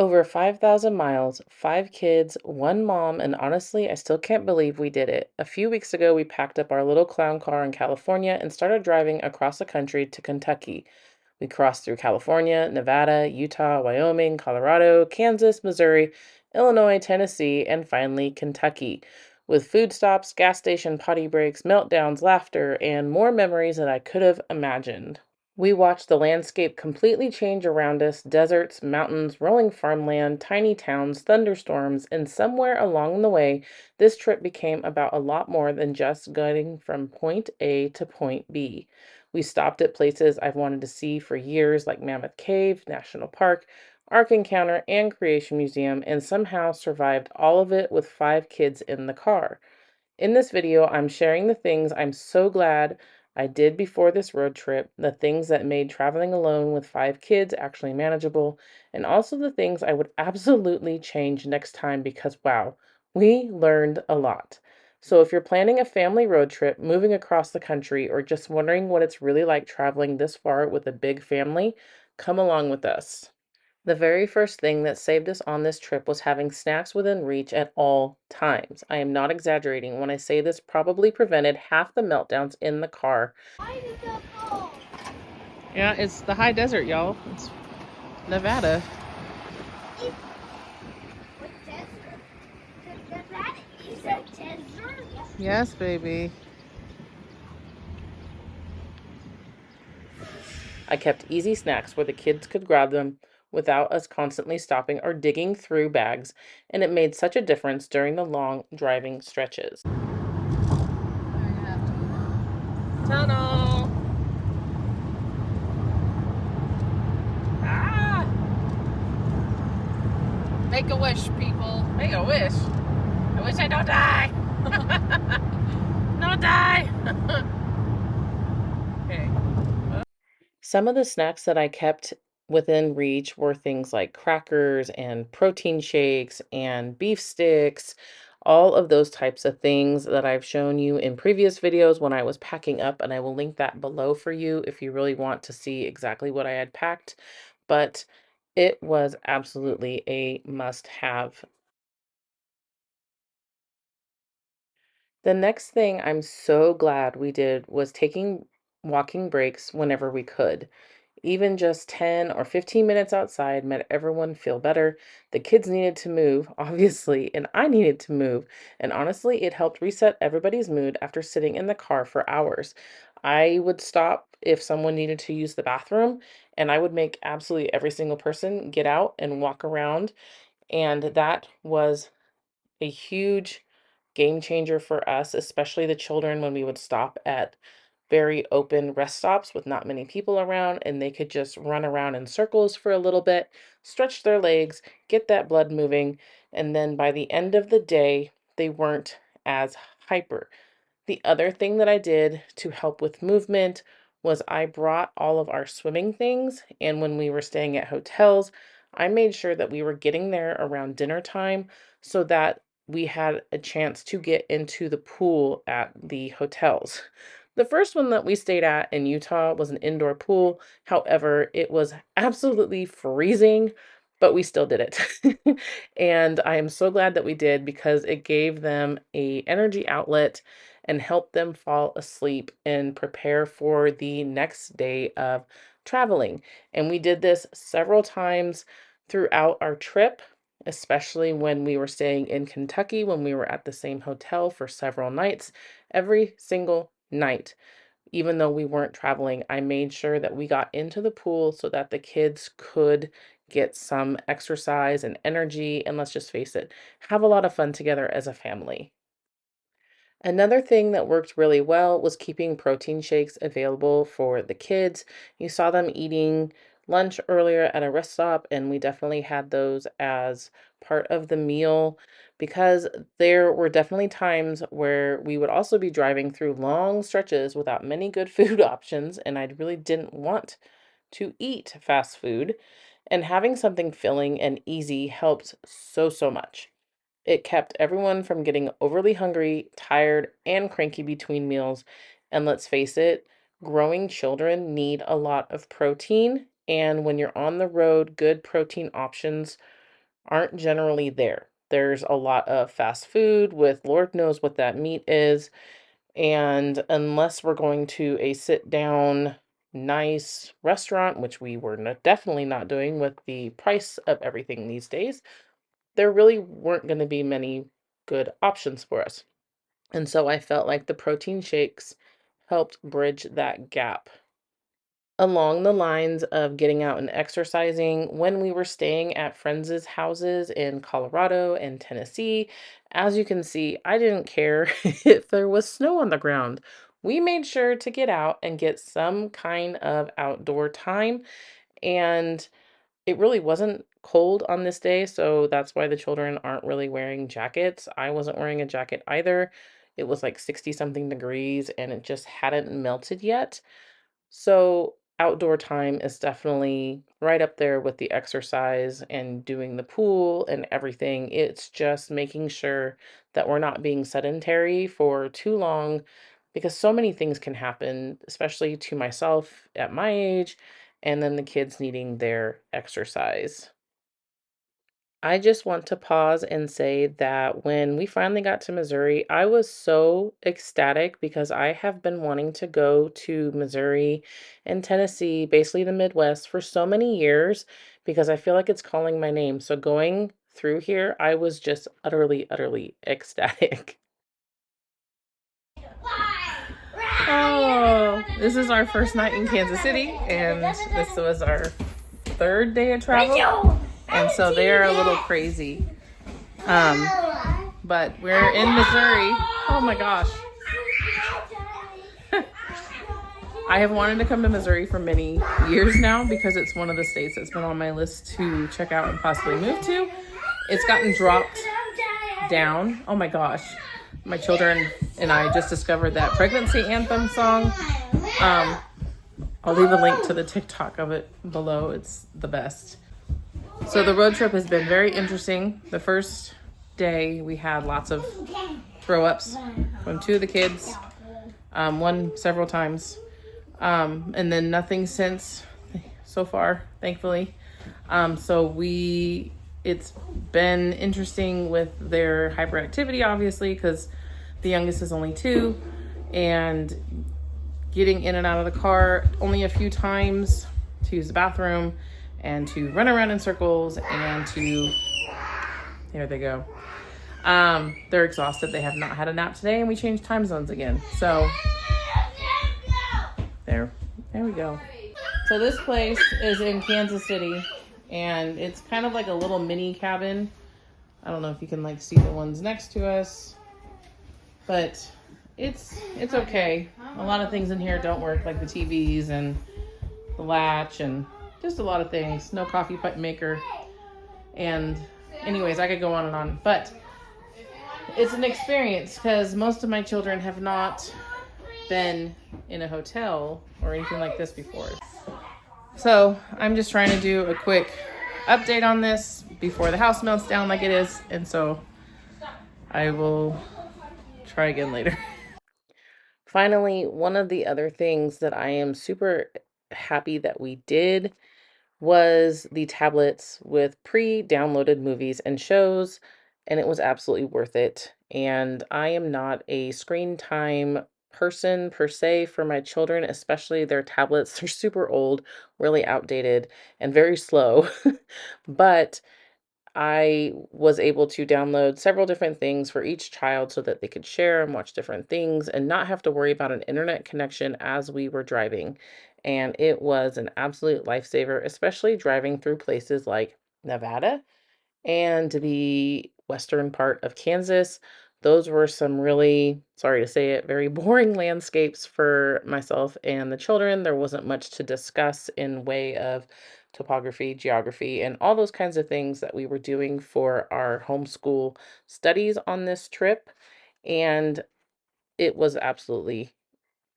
Over 5,000 miles, 5 kids, one mom, and honestly, I still can't believe we did it. A few weeks ago, we packed up our little clown car in California and started driving across the country to Kentucky. We crossed through California, Nevada, Utah, Wyoming, Colorado, Kansas, Missouri, Illinois, Tennessee, and finally Kentucky, with food stops, gas station potty breaks, meltdowns, laughter, and more memories than I could have imagined. We watched the landscape completely change around us: deserts, mountains, rolling farmland, tiny towns, thunderstorms, and somewhere along the way, this trip became about a lot more than just getting from point A to point B. We stopped at places I've wanted to see for years, like Mammoth Cave, National Park, Ark Encounter, and Creation Museum, and somehow survived all of it with 5 kids in the car. In this video, I'm sharing the things I'm so glad I did before this road trip, the things that made traveling alone with 5 kids actually manageable, and also the things I would absolutely change next time because wow, we learned a lot. So if you're planning a family road trip, moving across the country, or just wondering what it's really like traveling this far with a big family, come along with us. The very first thing that saved us on this trip was having snacks within reach at all times. I am not exaggerating when I say this probably prevented half the meltdowns in the car. Why is it so cold? Yeah, it's the high desert, y'all. It's Nevada. What desert? Nevada is a desert? Yes, baby. I kept easy snacks where the kids could grab them without us constantly stopping or digging through bags, and it made such a difference during the long driving stretches. Tunnel. Ah! Make a wish, people. Make a wish. I wish I don't die. Don't die. Okay. Some of the snacks that I kept within reach were things like crackers and protein shakes and beef sticks, all of those types of things that I've shown you in previous videos when I was packing up, and I will link that below for you if you really want to see exactly what I had packed. But it was absolutely a must-have. The next thing I'm so glad we did was taking walking breaks whenever we could. Even just 10 or 15 minutes outside made everyone feel better. The kids needed to move, obviously, and I needed to move. And honestly, it helped reset everybody's mood after sitting in the car for hours. I would stop if someone needed to use the bathroom, and I would make absolutely every single person get out and walk around. And that was a huge game changer for us, especially the children, when we would stop at very open rest stops with not many people around, and they could just run around in circles for a little bit, stretch their legs, get that blood moving, and then by the end of the day, they weren't as hyper. The other thing that I did to help with movement was I brought all of our swimming things, and when we were staying at hotels, I made sure that we were getting there around dinner time so that we had a chance to get into the pool at the hotels. The first one that we stayed at in Utah was an indoor pool. However, it was absolutely freezing, but we still did it. And I am so glad that we did because it gave them a energy outlet and help them fall asleep and prepare for the next day of traveling. And we did this several times throughout our trip, especially when we were staying in Kentucky, when we were at the same hotel for several nights. Every single night, even though we weren't traveling, I made sure that we got into the pool so that the kids could get some exercise and energy. And let's just face it, have a lot of fun together as a family. Another thing that worked really well was keeping protein shakes available for the kids. You saw them eating lunch earlier at a rest stop, and we definitely had those as part of the meal because there were definitely times where we would also be driving through long stretches without many good food options, and I really didn't want to eat fast food. And having something filling and easy helped so, so much. It kept everyone from getting overly hungry, tired, and cranky between meals. And let's face it, growing children need a lot of protein. And when you're on the road, good protein options aren't generally there. There's a lot of fast food with Lord knows what that meat is. And unless we're going to a sit down, nice restaurant, which we were definitely not doing with the price of everything these days, there really weren't going to be many good options for us. And so I felt like the protein shakes helped bridge that gap. Along the lines of getting out and exercising, when we were staying at friends' houses in Colorado and Tennessee, as you can see, I didn't care if there was snow on the ground. We made sure to get out and get some kind of outdoor time. And it really wasn't cold on this day, so that's why the children aren't really wearing jackets. I wasn't wearing a jacket either. It was like 60 something degrees and it just hadn't melted yet. So, outdoor time is definitely right up there with the exercise and doing the pool and everything. It's just making sure that we're not being sedentary for too long because so many things can happen, especially to myself at my age, and then the kids needing their exercise. I just want to pause and say that when we finally got to Missouri, I was so ecstatic because I have been wanting to go to Missouri and Tennessee, basically the Midwest, for so many years because I feel like it's calling my name. So going through here, I was just utterly, utterly ecstatic. Oh, this is our first night in Kansas City, and this was our third day of travel. And so they're a little crazy. Um, but we're in Missouri. Oh my gosh. I have wanted to come to Missouri for many years now because it's one of the states that's been on my list to check out and possibly move to. It's gotten dropped down. Oh my gosh. My children and I just discovered that pregnancy anthem song. I'll leave a link to the TikTok of it below. It's the best. So the road trip has been very interesting. The first day we had lots of throw ups from two of the kids, one several times, and then nothing since so far, thankfully. It's been interesting with their hyperactivity, obviously, because the youngest is only 2, and getting in and out of the car only a few times to use the bathroom and to run around in circles and to, there they go. They're exhausted. They have not had a nap today and we changed time zones again. So there we go. So this place is in Kansas City and it's kind of like a little mini cabin. I don't know if you can like see the ones next to us, but it's okay. A lot of things in here don't work, like the TVs and the latch and just a lot of things. No coffee maker. And anyways, I could go on and on, but it's an experience because most of my children have not been in a hotel or anything like this before. So I'm just trying to do a quick update on this before the house melts down like it is. And so I will try again later. Finally, one of the other things that I am super happy that we did was the tablets with pre-downloaded movies and shows, and it was absolutely worth it. And I am not a screen time person per se for my children, especially their tablets. They're super old, really outdated, and very slow. But I was able to download several different things for each child so that they could share and watch different things and not have to worry about an internet connection as we were driving. And it was an absolute lifesaver, especially driving through places like Nevada and the western part of Kansas. Those were some really, sorry to say it, very boring landscapes for myself and the children. There wasn't much to discuss in way of topography, geography, and all those kinds of things that we were doing for our homeschool studies on this trip. And it was absolutely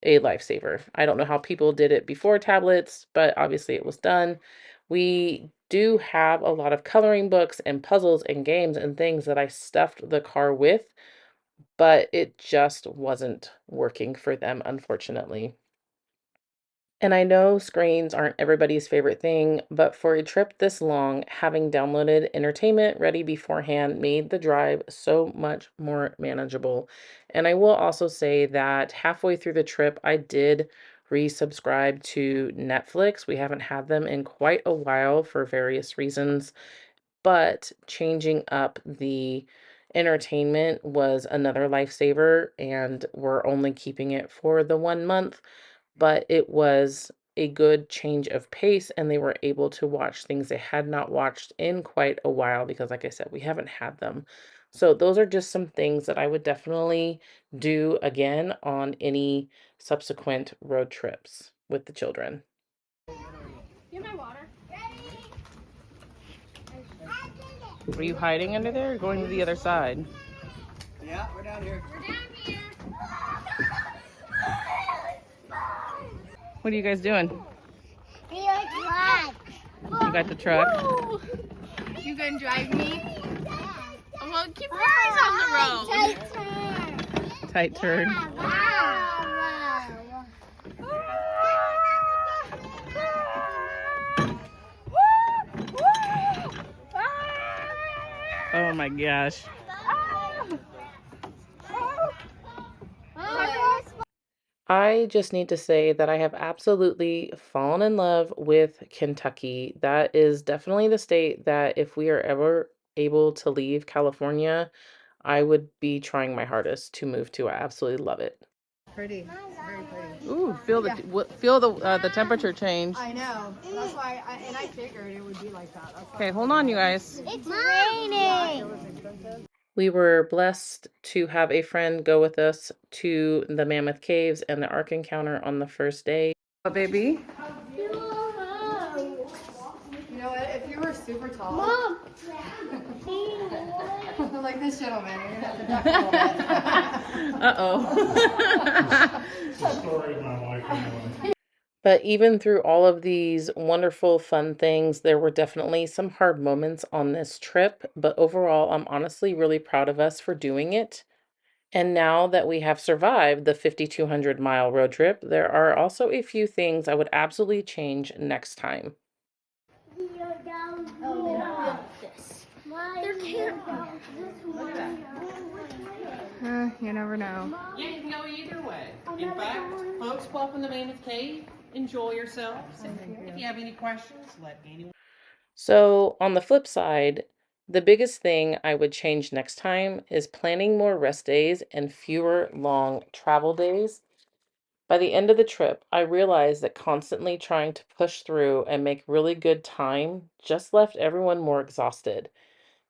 a lifesaver. I don't know how people did it before tablets, but obviously it was done. We do have a lot of coloring books and puzzles and games and things that I stuffed the car with, but it just wasn't working for them, unfortunately. And I know screens aren't everybody's favorite thing, but for a trip this long, having downloaded entertainment ready beforehand made the drive so much more manageable. And I will also say that halfway through the trip, I did resubscribe to Netflix. We haven't had them in quite a while for various reasons, but changing up the entertainment was another lifesaver, and we're only keeping it for the 1 month, but it was a good change of pace, and they were able to watch things they had not watched in quite a while because, like I said, we haven't had them. So those are just some things that I would definitely do again on any subsequent road trips with the children. Get my water. Were you hiding under there or going to the other side? Yeah, we're down here. We're down here. What are you guys doing? We are glad. You got the truck? Woo! You gonna drive me? Well, keep your eyes on the road. Tight turn. Oh my gosh. I just need to say that I have absolutely fallen in love with Kentucky. That is definitely the state that if we are ever able to leave California, I would be trying my hardest to move to. I absolutely love it. Pretty, very pretty. Ooh, feel the temperature change. I know. That's why, I figured it would be like that. Okay, hold on, you guys. It's raining. We were blessed to have a friend go with us to the Mammoth Caves and the Ark Encounter on the first day. What, baby? You know, if you were super tall, Mom. like this gentleman, you're gonna have to duck a little bit. Uh-oh. Story of my life. Anyway. But even through all of these wonderful, fun things, there were definitely some hard moments on this trip. But overall, I'm honestly really proud of us for doing it. And now that we have survived the 5,200-mile road trip, there are also a few things I would absolutely change next time. You never know. Yeah, you can go either way. In fact, folks, welcome to Mammoth Cave. Enjoy yourselves. And if you have any questions, let anyone. So, on the flip side, the biggest thing I would change next time is planning more rest days and fewer long travel days. By the end of the trip, I realized that constantly trying to push through and make really good time just left everyone more exhausted.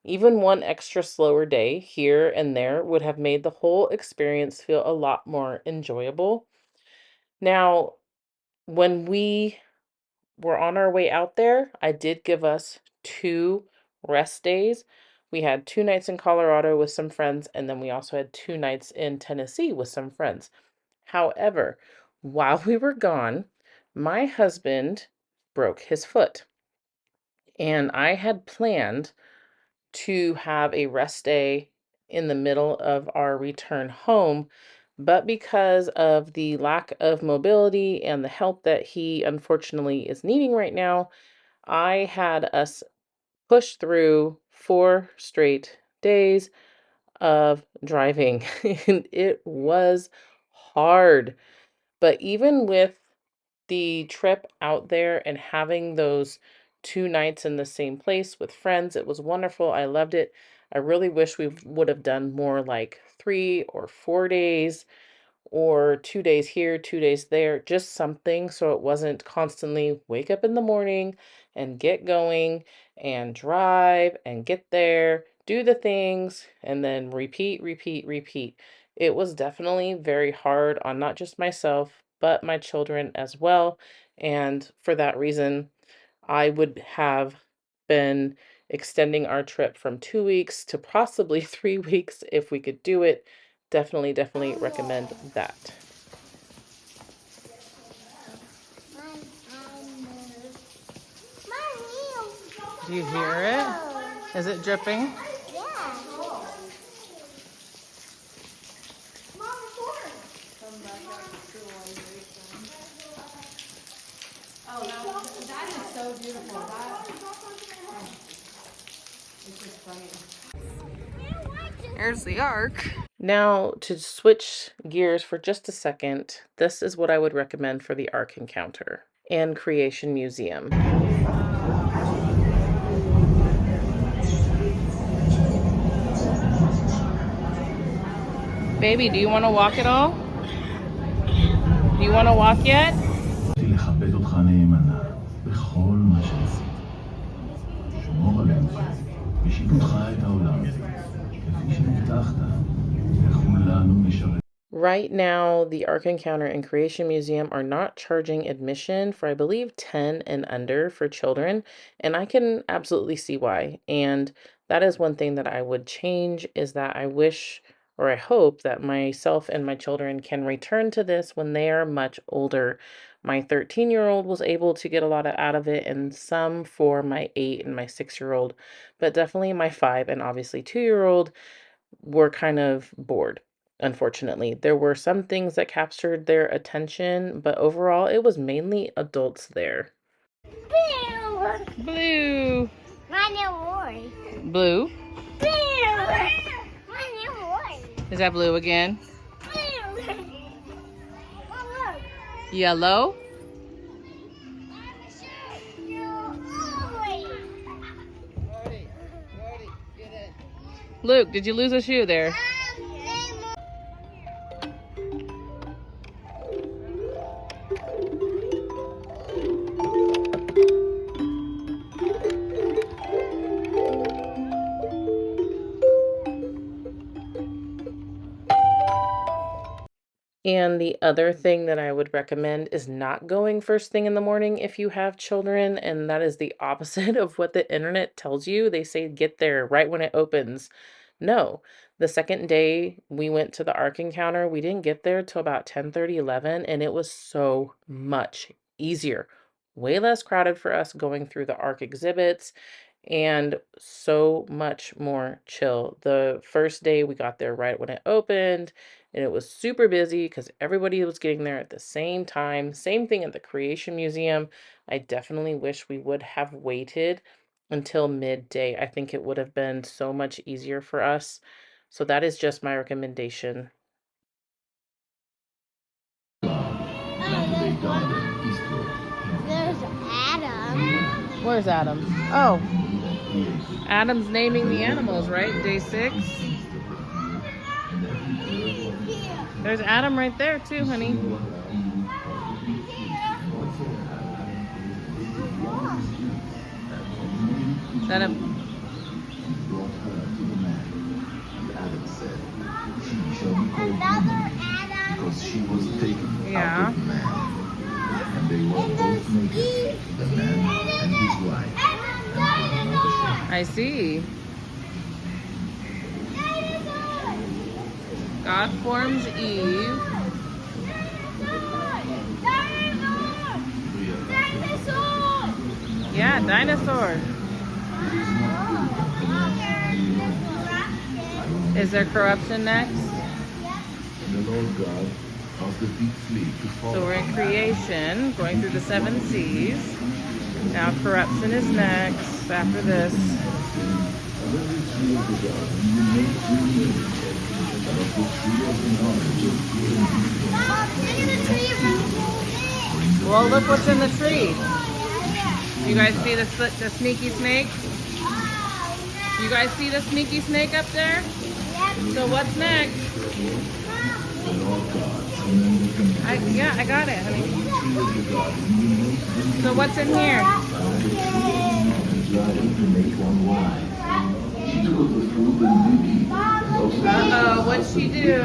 Even one extra slower day here and there would have made the whole experience feel a lot more enjoyable. Now, when we were on our way out there, I did give us 2 rest days. We had 2 nights in Colorado with some friends, and then we also had 2 nights in Tennessee with some friends. However, while we were gone, my husband broke his foot, and I had planned to have a rest day in the middle of our return home. But because of the lack of mobility and the help that he unfortunately is needing right now, I had us push through 4 straight days of driving. And it was hard. But even with the trip out there and having those 2 nights in the same place with friends, it was wonderful. I loved it. I really wish we would have done more like 3 or 4 days or 2 days here, 2 days there, just something so it wasn't constantly wake up in the morning and get going and drive and get there, do the things, and then repeat, repeat, repeat. It was definitely very hard on not just myself, but my children as well. And for that reason, I would have been extending our trip from 2 weeks to possibly 3 weeks if we could do it. Definitely, definitely recommend that. Do you hear it? Is it dripping? so beautiful. It's just funny. There's the Ark. Now, to switch gears for just a second, this is what I would recommend for the Ark Encounter and Creation Museum. Baby, do you want to walk at all? Do you want to walk yet? לכבד אותך נאמנה בכל מה שעשית. שמור עלינו ושיפוטך את העולם הזה, כפי שהבטחת, וכולנו נשרת. Right now, the Ark Encounter and Creation Museum are not charging admission for, I believe, 10 and under for children, and I can absolutely see why. And that is one thing that I would change, is that I wish, or I hope, that myself and my children can return to this when they are much older. My 13-year-old was able to get a lot out of it, and some for my 8 and my 6-year-old, but definitely my 5 and obviously 2-year-old were kind of bored. Unfortunately, there were some things that captured their attention, but overall, it was mainly adults there. Blue. My new boy. Blue. My new boy. Is that blue again? Yellow. Luke, did you lose a shoe there? And the other thing that I would recommend is not going first thing in the morning if you have children, and that is the opposite of what the internet tells you. They say get there right when it opens. No, the second day we went to the Ark Encounter, we didn't get there till about 10:30, 11, and it was so much easier. Way less crowded for us going through the Ark exhibits and so much more chill. The first day we got there right when it opened, and it was super busy because everybody was getting there at the same time. Same thing at the Creation Museum. I definitely wish we would have waited until midday. I think it would have been so much easier for us. So that is just my recommendation. There's Adam. Where's Adam? Oh, Adam's naming the animals, right? Day 6. There's Adam right there too, honey. Is that a... Another Adam. Because she was taken Yeah. out of man. And they were both naked, the man and his wife. I see. God forms Eve. Yeah, dinosaur. Is there corruption next? And the Lord God caused the big fleet to fall. So we're in creation, going through the 7 seas. Now corruption is next after this. Well, look what's in the tree. You guys see the sneaky snake? You guys see the sneaky snake up there? So what's next? Yeah, I got it, honey. So what's in here? Uh-oh, what'd she do?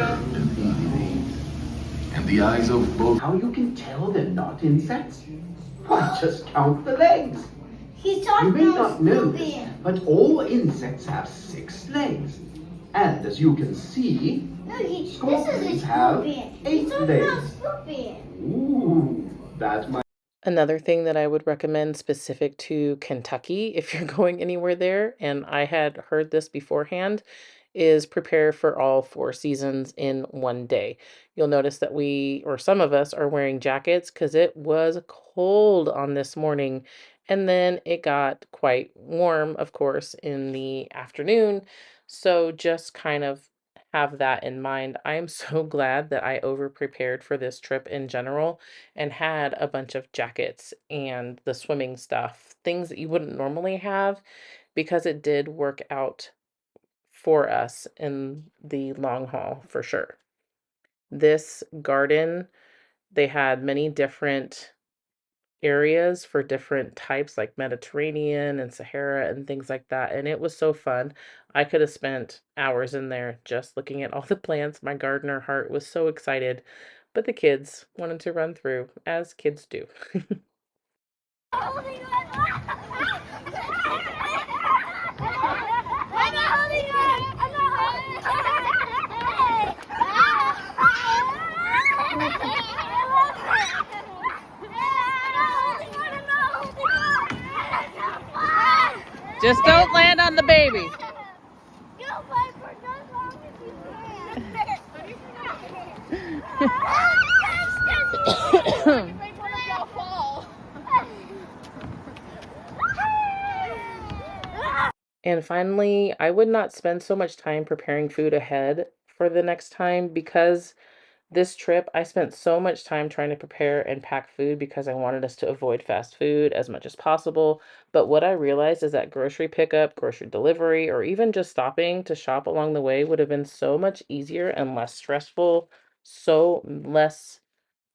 And the eyes of both. How you can tell they're not insects? Why, just count the legs. He's You talking may about not know this, scorpion. but all insects have 6 legs. And as you can see, No, this is scorpions a have scorpion. 8 He's talking about legs. scorpion. Ooh, that might. Another thing that I would recommend specific to Kentucky, if you're going anywhere there, and I had heard this beforehand, is prepare for all 4 seasons in one day. You'll notice that we, or some of us, are wearing jackets because it was cold on this morning. And then it got quite warm, of course, in the afternoon. So just kind of have that in mind. I am so glad that I over prepared for this trip in general and had a bunch of jackets and the swimming stuff, things that you wouldn't normally have, because it did work out for us in the long haul for sure. This garden, they had many different areas for different types like Mediterranean and Sahara and things like that. And it was so fun. I could have spent hours in there just looking at all the plants. My gardener heart was so excited, but the kids wanted to run through, as kids do. Just don't land on the baby. And finally, I would not spend so much time preparing food ahead for the next time because this trip, I spent so much time trying to prepare and pack food because I wanted us to avoid fast food as much as possible. But what I realized is that grocery pickup, grocery delivery, or even just stopping to shop along the way would have been so much easier and less stressful, so less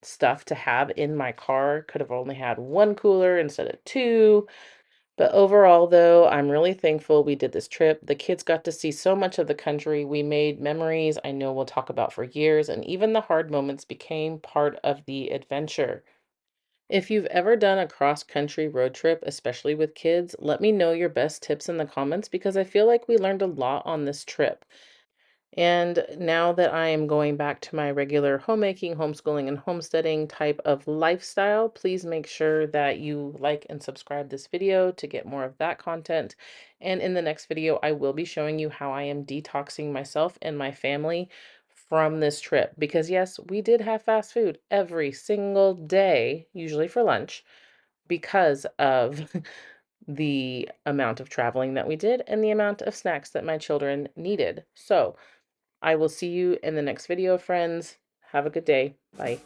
stuff to have in my car. Could have only had one cooler instead of two. But overall, though, I'm really thankful we did this trip. The kids got to see so much of the country. We made memories I know we'll talk about for years, and even the hard moments became part of the adventure. If you've ever done a cross-country road trip, especially with kids, let me know your best tips in the comments because I feel like we learned a lot on this trip. And now that I am going back to my regular homemaking, homeschooling, and homesteading type of lifestyle, please make sure that you like and subscribe this video to get more of that content. And in the next video, I will be showing you how I am detoxing myself and my family from this trip. Because yes, we did have fast food every single day, usually for lunch, because of the amount of traveling that we did and the amount of snacks that my children needed. So, I will see you in the next video, friends. Have a good day. Bye.